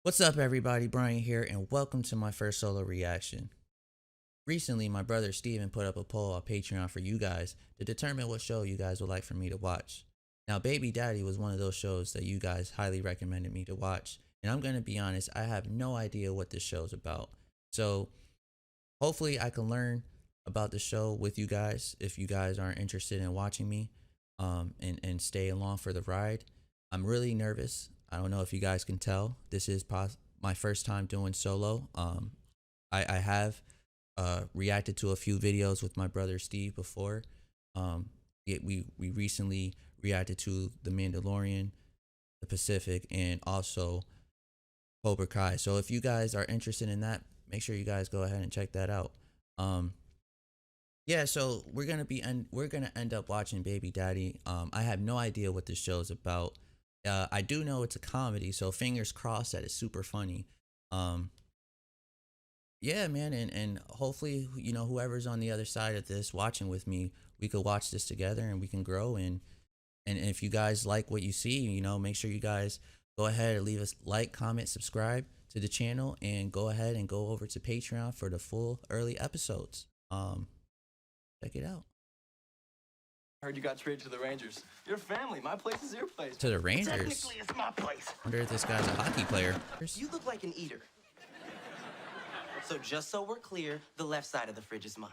What's up, everybody? Brian here, and welcome to my first solo reaction. Recently, my brother Steven put up a poll on Patreon for you guys to determine what show you guys would like for me to watch. Now, Baby Daddy was one of those shows that you guys highly recommended me to watch, and I'm going to be honest, I have no idea what this show's about. So, hopefully I can learn about the show with you guys if you guys aren't interested in watching me and stay along for the ride. I'm really nervous. I don't know if you guys can tell. This is my first time doing solo. I have reacted to a few videos with my brother Steve before. We recently reacted to The Mandalorian, The Pacific, and also Cobra Kai. So if you guys are interested in that, make sure you guys go ahead and check that out. Yeah, so we're gonna end up watching Baby Daddy. I have no idea what this show's about. I do know it's a comedy, so fingers crossed that it's super funny. Yeah, man, and hopefully, you know, whoever's on the other side of this watching with me, we could watch this together and we can grow. And if you guys like what you see, you know, make sure you guys go ahead and leave us like, comment, subscribe to the channel, and go ahead and go over to Patreon for the full early episodes. Check it out. I heard you got traded to the Rangers. Your family. My place is your place. To the Rangers? Technically, it's my place. Wonder if this guy's a hockey player. You look like an eater. So just so we're clear, the left side of the fridge is mine.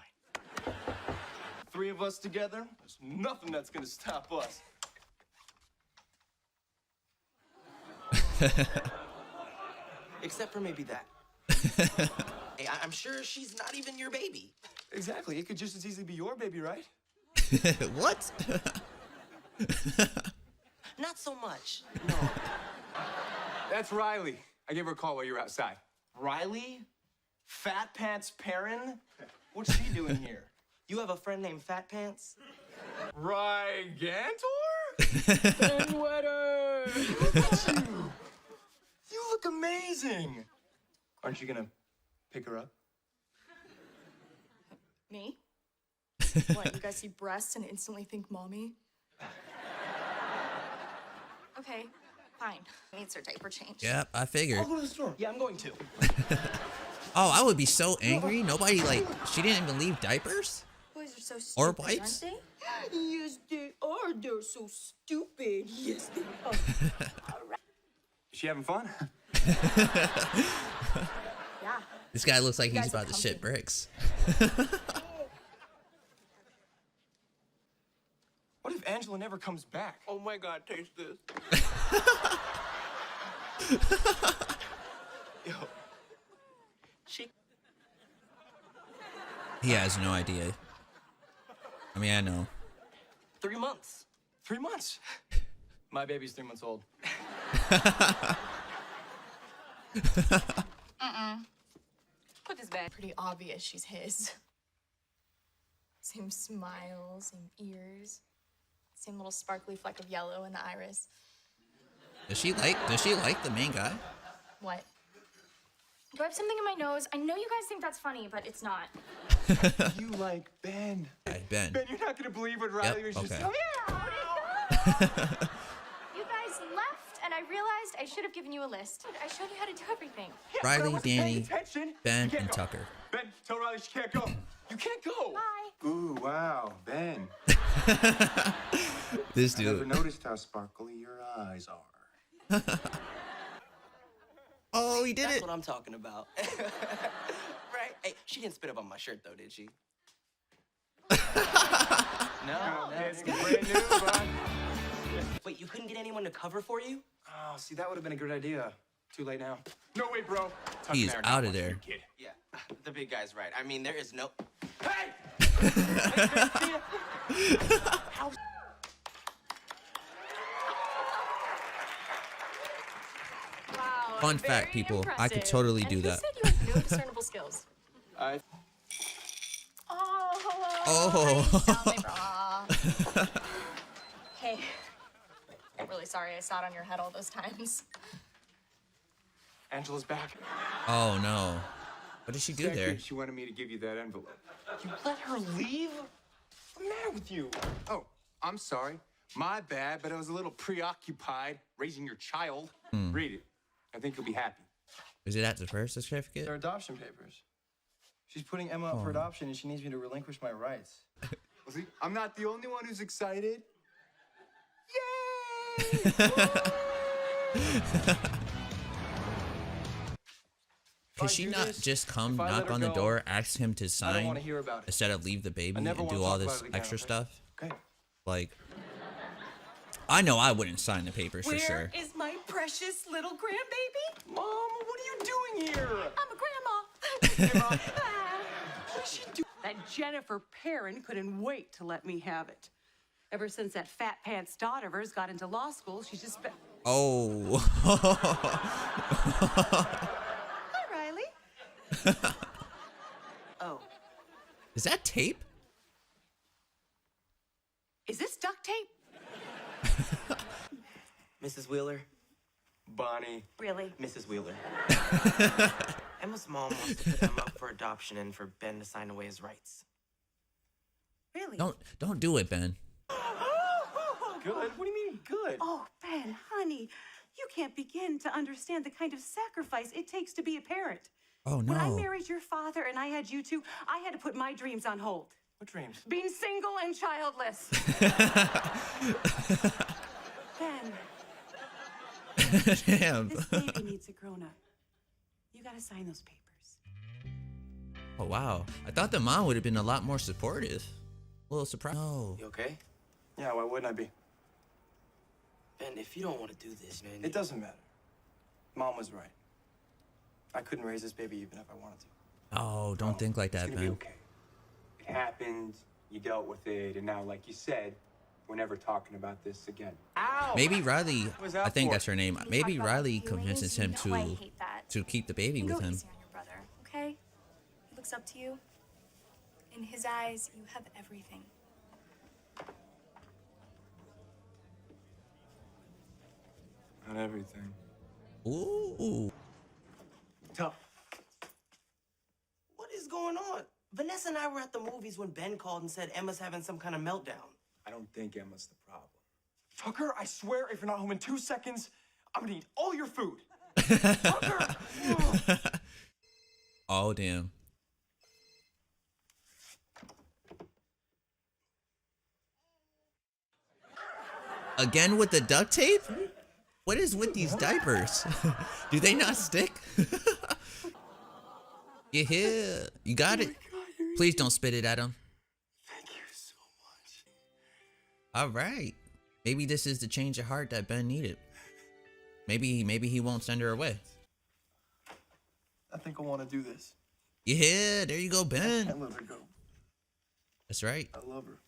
Three of us together, there's nothing that's gonna stop us. Except for maybe that. Hey, I'm sure she's not even your baby. Exactly. It could just as easily be your baby, right? What? Not so much. No. That's Riley. I gave her a call while you were outside. Riley? Fat Pants Perrin? What's she doing here? You have a friend named Fat Pants? Rygantor? Ben Wetter! Look at you! You look amazing! Aren't you gonna pick her up? Me? What, you guys see breasts and instantly think mommy? Okay, fine. Needs her diaper change. Yep, I figured. I'll go to the store. Yeah, I'm going to. Oh, I would be so angry. Nobody, like, she didn't even leave diapers? Boys are so stupid, Or wipes? aren't they? Yes, they are. They're so stupid. Yes, they are. Is she having fun? Yeah. This guy looks like You he's guys about look to shit comfy. bricks. What if Angela never comes back? Oh my God, taste this. Yo. She... He has no idea. I mean, I know. 3 months. 3 months. My baby's 3 months old. Put this back. Pretty obvious she's his. Same smile, same ears, same little sparkly fleck of yellow in the iris. Does she like the main guy? What? Do I have something in my nose? I know you guys think that's funny, but it's not. You like Ben. Yeah, Ben. Ben, you're not gonna believe what Riley was just okay. telling me. You guys left, and I realized I should have given you a list. I showed you how to do everything. Yeah, but I Riley, wasn't paying Danny, attention. Ben, You can't and go. Tucker. Ben, tell Riley she can't go. You can't go. Bye. Ooh, wow, Ben. This I never dude. noticed how sparkly your eyes are. Oh, he did That's it. what I'm talking about. Right? Hey, she didn't spit up on my shirt, though, did she? No, It's that's brand new, bud. Wait, you couldn't get anyone to cover for you? Oh, see, that would have been a good idea. Too late now. No way, bro. Tuck He's and I are not out of watching there. your kid. Yeah, the big guy's right. I mean, there is no... Hey! How... Wow. Fun fact, very people, I could impressive. totally And do who that. said you had no discernible skills? I Oh. I sound like raw. Hey, I'm really sorry I sat on your head all those times. Angela's back. Oh no. What did she do there? Second, she wanted me to give you that envelope. You let her leave? What's the matter with you? Oh, I'm sorry. My bad, but I was a little preoccupied raising your child. Read it. I think you'll be happy. Is it at the birth certificate? They're adoption papers. She's putting Emma up for adoption, and she needs me to relinquish my rights. Well, see, I'm not the only one who's excited. Could I she do not this, just come if I let knock her on the go, door, ask him to I don't sign want to hear about it. instead of leave the baby I and never do wanna all talk this about it again, extra okay? stuff? Okay. Like, I know I wouldn't sign the papers for Where sure. is my precious little grandbaby? Mom, what are you doing here? I'm a grandma. What is she doing? That Jennifer Perrin couldn't wait to let me have it. Ever since that fat pants daughter of hers got into law school, she's just been... Oh. Hi, Riley. Oh, Is that tape? is this duct tape? Mrs. Wheeler? Bonnie. Really? Mrs. Wheeler. Emma's mom wants to put Emma up for adoption and for Ben to sign away his rights. Really? Don't do it, Ben. Good? What do you mean, good? Oh, Ben, honey, you can't begin to understand the kind of sacrifice it takes to be a parent. Oh When I no. married your father and I had you two, I had to put my dreams on hold. What dreams? Being single and childless. Ben, Damn. this baby needs a grown-up. You gotta sign those papers. Oh wow. I thought the mom would have been a lot more supportive. A little surprised. No. You okay? Yeah, why wouldn't I be? Ben, if you don't want to do this, man. It doesn't matter. Mom was right. I couldn't raise this baby even if I wanted to. Oh, don't think like that, It's gonna be man. okay. It happened. You dealt with it, and now, like you said, we're never talking about this again. Ow! Maybe Riley, What was that I think for? that's her name. We Maybe talk about Riley feelings, convinces you him know I hate that. to keep the baby You with go him. easy on your brother, okay? He looks up to you. In his eyes, you have everything. Not everything. Ooh. Tough. What is going on? Vanessa and I were at the movies when Ben called and said Emma's having some kind of meltdown. I don't think Emma's the problem. Tucker, I swear if you're not home in 2 seconds, I'm gonna eat all your food. Tucker! Oh damn. Again with the duct tape? What is with these diapers? Do they not stick? You here. You got it. Please don't spit it at him. Thank you so much. All right. Maybe this is the change of heart that Ben needed. Maybe he won't send her away. I think I want to do this. Yeah, there you go, I Ben. can't let her go. That's right. I love her.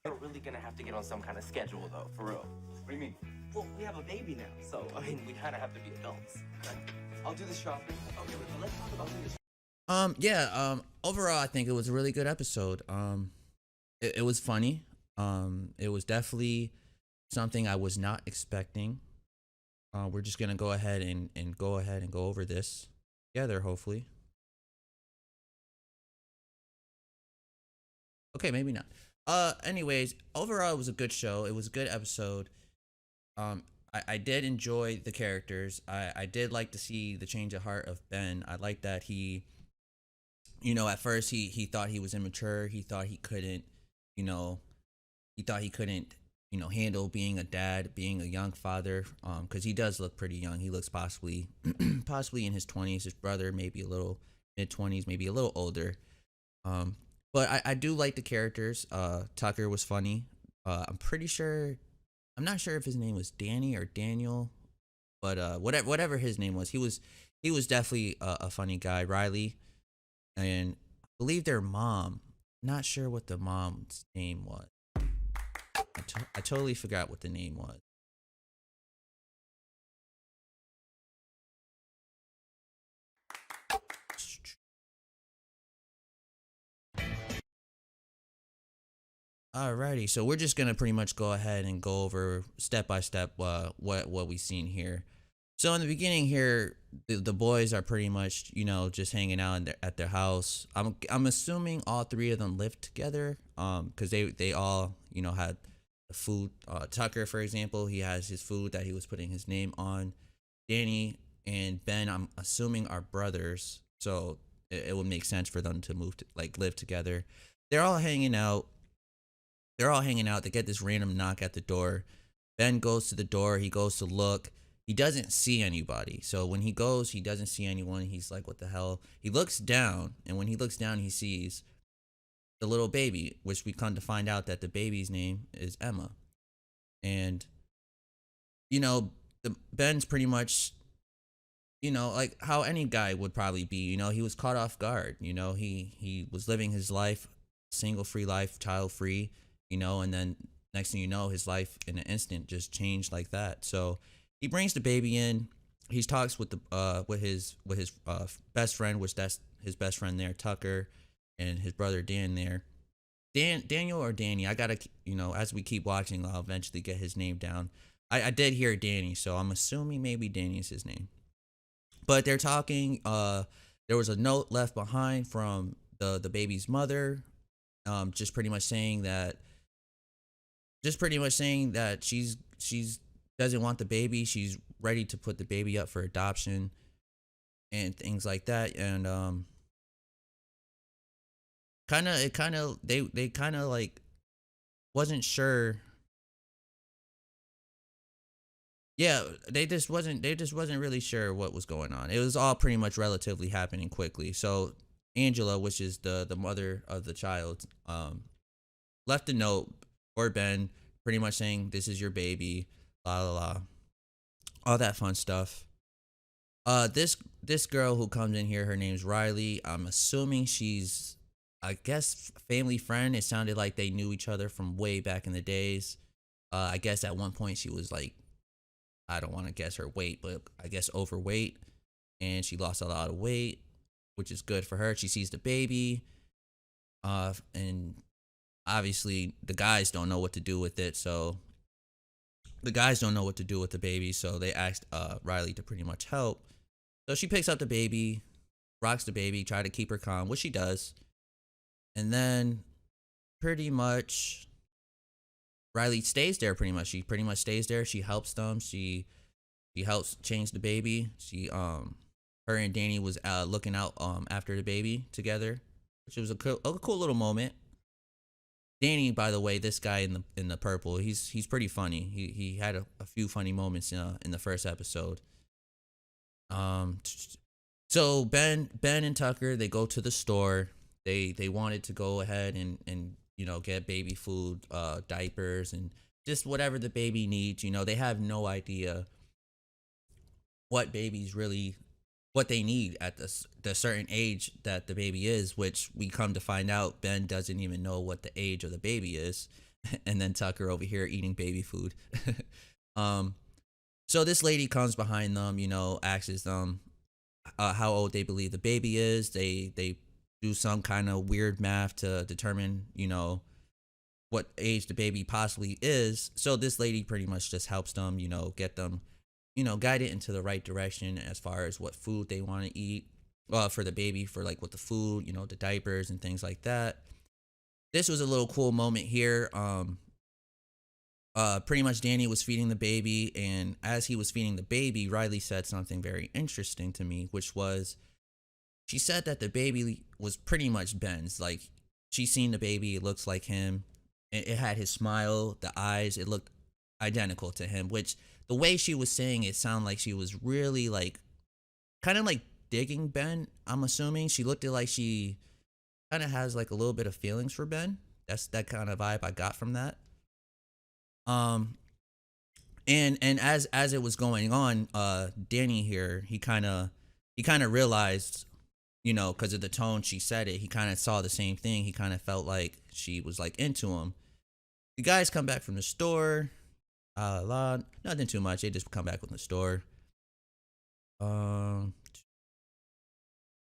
We're really gonna have to get on some kind of schedule, though, for real. What do you mean? Well, we have a baby now, so, I mean, we kind of have to be adults. I'll do the shopping. Okay, but let's talk about this. Overall I think it was a really good episode. It was funny. It was definitely something I was not expecting. We're just gonna go ahead and go over this together, hopefully. Okay, maybe not. Anyways, overall it was a good show. It was a good episode. I did enjoy the characters. I did like to see the change of heart of Ben. I like that he, at first he thought he was immature. He thought he couldn't, handle being a dad, being a young father. Because he does look pretty young. He looks possibly in his 20s. His brother maybe a little mid-20s, maybe a little older. But I do like the characters. Tucker was funny. I'm not sure if his name was Danny or Daniel, but whatever his name was, he was definitely a funny guy. Riley, and I believe their mom. Not sure what the mom's name was. I totally forgot what the name was. Alrighty, so we're just gonna pretty much go ahead and go over step by step what we've seen here. So in the beginning here, the boys are pretty much just hanging out at their house. I'm assuming all three of them lived together, because they all had the food. Tucker, for example, he has his food that he was putting his name on. Danny and Ben, I'm assuming, are brothers, so it would make sense for them to move to like live together. They're all hanging out. They're all hanging out. They get this random knock at the door. Ben goes to the door. He goes to look. He doesn't see anybody. So when he goes, he doesn't see anyone. He's like, what the hell? He looks down, and when he looks down, he sees the little baby, which we come to find out that the baby's name is Emma. And, you know, Ben's pretty much, you know, like how any guy would probably be. You know, he was caught off guard. You know, he was living his life, single free life, child free, you know, and then next thing you know, his life in an instant just changed like that. So he brings the baby in. He talks with his best friend, which that's his best friend there, Tucker, and his brother Dan there. Daniel or Danny, I gotta, you know, as we keep watching, I'll eventually get his name down. I did hear Danny, so I'm assuming maybe Danny is his name. But they're talking. There was a note left behind from the baby's mother, just pretty much saying that she's doesn't want the baby. She's ready to put the baby up for adoption and things like that. And they kind of like wasn't sure. Yeah, they just wasn't really sure what was going on. It was all pretty much relatively happening quickly. So Angela, which is the mother of the child, left a note for Ben, pretty much saying, "This is your baby," la la la, all that fun stuff. This girl who comes in here, her name's Riley. I'm assuming she's, I guess, family friend. It sounded like they knew each other from way back in the days. I guess at one point she was like, I don't want to guess her weight, but I guess overweight, and she lost a lot of weight, which is good for her. She sees the baby, and obviously the guys don't know what to do with it. So the guys don't know what to do with the baby, so they asked Riley to pretty much help. So she picks up the baby, rocks the baby, try to keep her calm, which she does, and then pretty much Riley stays there. She pretty much stays there. She helps them. She helps change the baby. Her and Danny was looking out after the baby together, which was a cool little moment. Danny, by the way, this guy in the purple, he's pretty funny. He had a few funny moments in the first episode. So Ben and Tucker, they go to the store. They wanted to go ahead and you know, get baby food, diapers, and just whatever the baby needs. You know, they have no idea what they need at the certain age that the baby is, which we come to find out Ben doesn't even know what the age of the baby is. And then Tucker over here eating baby food. So this lady comes behind them, you know, asks them how old they believe the baby is. They do some kind of weird math to determine, you know, what age the baby possibly is. So this lady pretty much just helps them, you know, get them, you know, guided into the right direction as far as what food they want to eat for the baby, for like with the food, you know, the diapers and things like that. This was a little cool moment here. Pretty much Danny was feeding the baby, and as he was feeding the baby, Riley said something very interesting to me, which was, she said that the baby was pretty much Ben's. Like, she seen the baby, it looks like him. It had his smile, the eyes, it looked identical to him, which the way she was saying it sounded like she was really like, kind of like digging Ben, I'm assuming. She looked like she kind of has like a little bit of feelings for Ben. That's that kind of vibe I got from that. And as it was going on, Danny here, he kind of realized, you know, because of the tone she said it, he kind of saw the same thing. He kind of felt like she was like into him. The guys come back from the store. Nothing too much. They just come back from the store.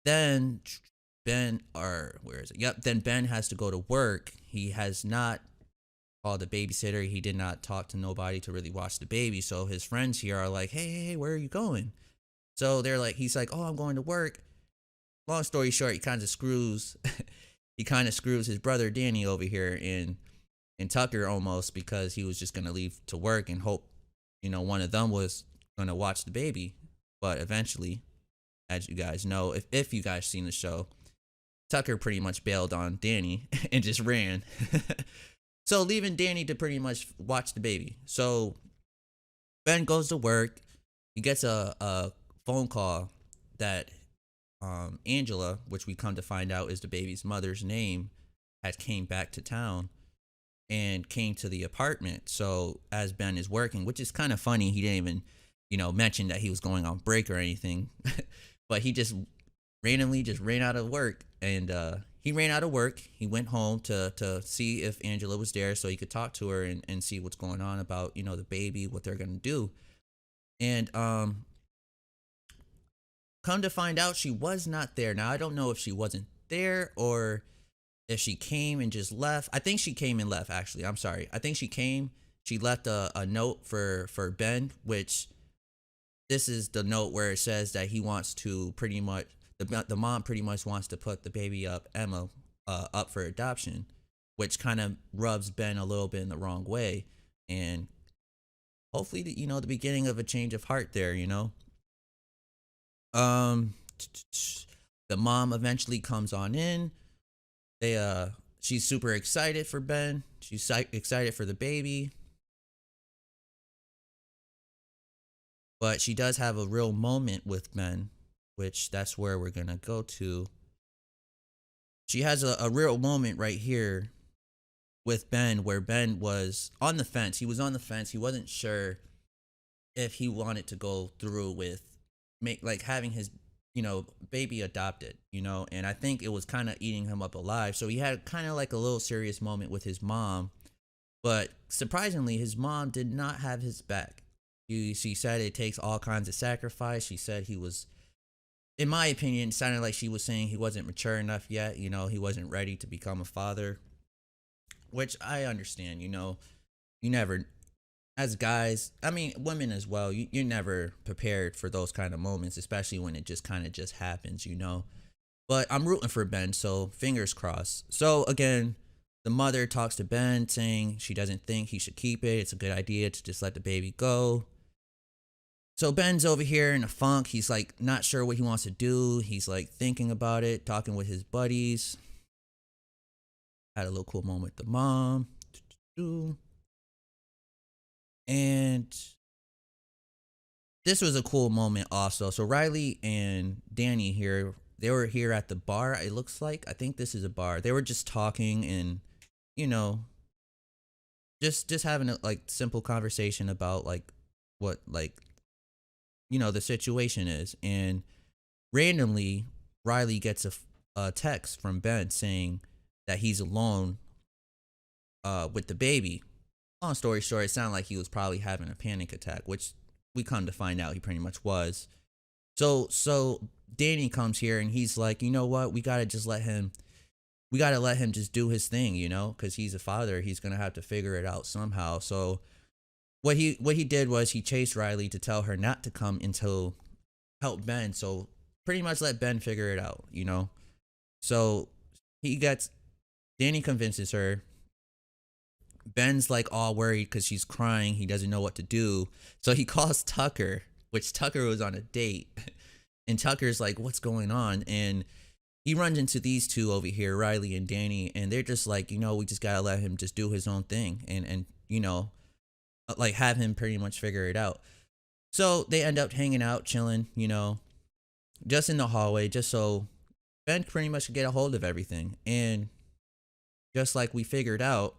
Then Ben, or where is it? Yep. Then Ben has to go to work. He has not called a babysitter. He did not talk to nobody to really watch the baby. So his friends here are like, hey, where are you going? So they're like, he's like, oh, I'm going to work. Long story short, he kind of screws his brother Danny over here and Tucker almost, because he was just going to leave to work and hope, you know, one of them was going to watch the baby. But eventually, as you guys know, if you guys seen the show, Tucker pretty much bailed on Danny and just ran. So leaving Danny to pretty much watch the baby. So Ben goes to work. He gets a phone call that Angela, which we come to find out is the baby's mother's name, had came back to town and came to the apartment. So as Ben is working, which is kind of funny, he didn't even, mention that he was going on break or anything, but he just randomly just ran out of work. And he ran out of work. He went home to see if Angela was there so he could talk to her and see what's going on about, the baby, what they're going to do. And come to find out, she was not there. Now, I don't know if she wasn't there or if she came and just left. I think she came and left, actually. I'm sorry. I think she came. She left a note for Ben, which this is the note where it says that he wants to pretty much, the mom pretty much wants to put the baby up, Emma, up for adoption, which kind of rubs Ben a little bit in the wrong way. And hopefully, the beginning of a change of heart there, The mom eventually comes on in. She's super excited for Ben. She's excited for the baby. But she does have a real moment with Ben, which that's where we're going to go to. She has a real moment right here with Ben where Ben was on the fence. He was on the fence. He wasn't sure if he wanted to go through with having his, baby adopted, and I think it was kind of eating him up alive. So he had kind of like a little serious moment with his mom, but surprisingly, his mom did not have his back. She said it takes all kinds of sacrifice. She said he was, in my opinion, it sounded like she was saying he wasn't mature enough yet. He wasn't ready to become a father, which I understand. You never, as guys, I mean, women as well, you're never prepared for those kind of moments, especially when it just kind of just happens, But I'm rooting for Ben, so fingers crossed. So again, the mother talks to Ben saying she doesn't think he should keep it. It's a good idea to just let the baby go. So Ben's over here in a funk. He's like not sure what he wants to do. He's like thinking about it, talking with his buddies. Had a little cool moment with the mom. And this was a cool moment also. So Riley and Danny here, they were here at the bar, it looks like. I think this is a bar. They were just talking and, just having a simple conversation about what the situation is. And randomly, Riley gets a text from Ben saying that he's alone with the baby. Long story short, it sounded like he was probably having a panic attack, which we come to find out he pretty much was. So Danny comes here and he's like, you know what? We gotta let him just do his thing, because he's a father. He's gonna have to figure it out somehow. So what he did was he chased Riley to tell her not to come until help Ben. So pretty much let Ben figure it out, So Danny convinces her. Ben's all worried because she's crying. He doesn't know what to do. So he calls Tucker, which Tucker was on a date. And Tucker's like, what's going on? And he runs into these two over here, Riley and Danny. And they're just like, we just got to let him just do his own thing. And have him pretty much figure it out. So they end up hanging out, chilling, just in the hallway, just so Ben pretty much could get a hold of everything. And just like we figured out,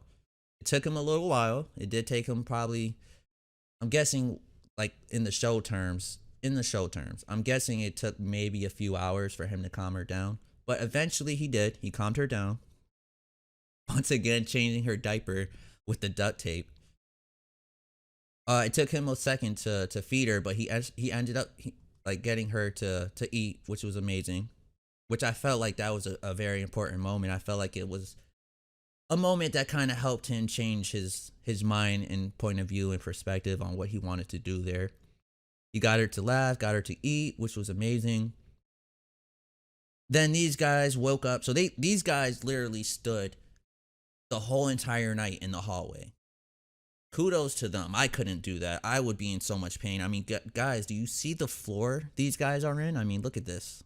it took him a little while. It did take him probably, I'm guessing, in the show terms, I'm guessing it took maybe a few hours for him to calm her down. But eventually he did. He calmed her down. Once again, changing her diaper with the duct tape. It took him a second to feed her, but he ended up getting her to eat, which was amazing. Which I felt like that was a very important moment. I felt like it was a moment that kind of helped him change his mind and point of view and perspective on what he wanted to do there. He got her to laugh, got her to eat, which was amazing. Then these guys woke up. So these guys literally stood the whole entire night in the hallway. kudos to them. I couldn't do that. I would be in so much pain. I mean, guys, do you see the floor these guys are in? I mean, look at this.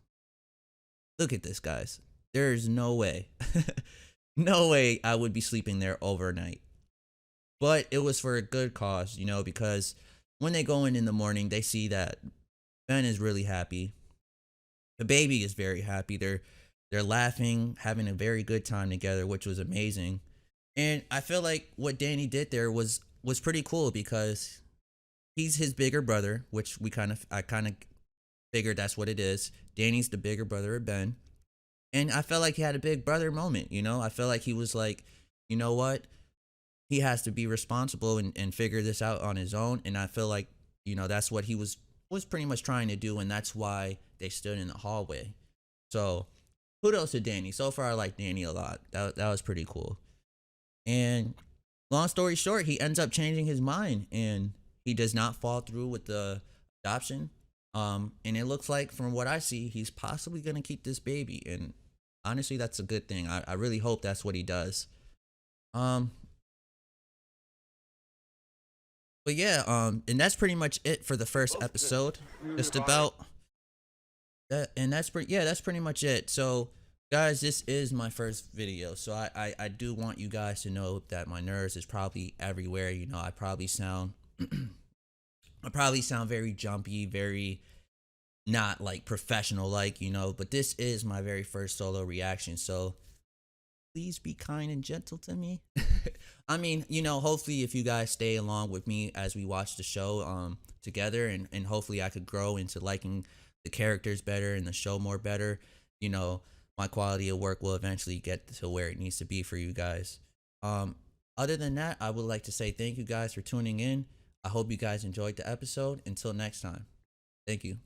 Look at this, guys. There's no way. No way I would be sleeping there overnight. But it was for a good cause, you know, because when they go in the morning, they see that Ben is really happy. The baby is very happy. They're laughing, having a very good time together, which was amazing. And I feel like what Danny did there was pretty cool because he's his bigger brother, which I kind of figured that's what it is. Danny's the bigger brother of Ben. And I felt like he had a big brother moment, you know? I felt like he was like, you know what? He has to be responsible and figure this out on his own. And I feel like, you know, that's what he was pretty much trying to do. And that's why they stood in the hallway. So kudos to Danny. So far, I like Danny a lot. That was pretty cool. And long story short, he ends up changing his mind and he does not fall through with the adoption. And it looks like, from what I see, he's possibly going to keep this baby. And honestly, that's a good thing. I really hope that's what he does. But yeah, and that's pretty much it for the first episode. Just about that, and that's pretty much it. So guys, this is my first video, so I do want you guys to know that my nerves is probably everywhere. You know, I probably sound very jumpy, very not like professional, like, you know, but this is my very first solo reaction, so please be kind and gentle to me. I mean, you know, hopefully if you guys stay along with me as we watch the show together, and hopefully I could grow into liking the characters better and the show more better, you know, my quality of work will eventually get to where it needs to be for you guys. Other than that, I would like to say thank you guys for tuning in. I hope you guys enjoyed the episode. Until next time, thank you.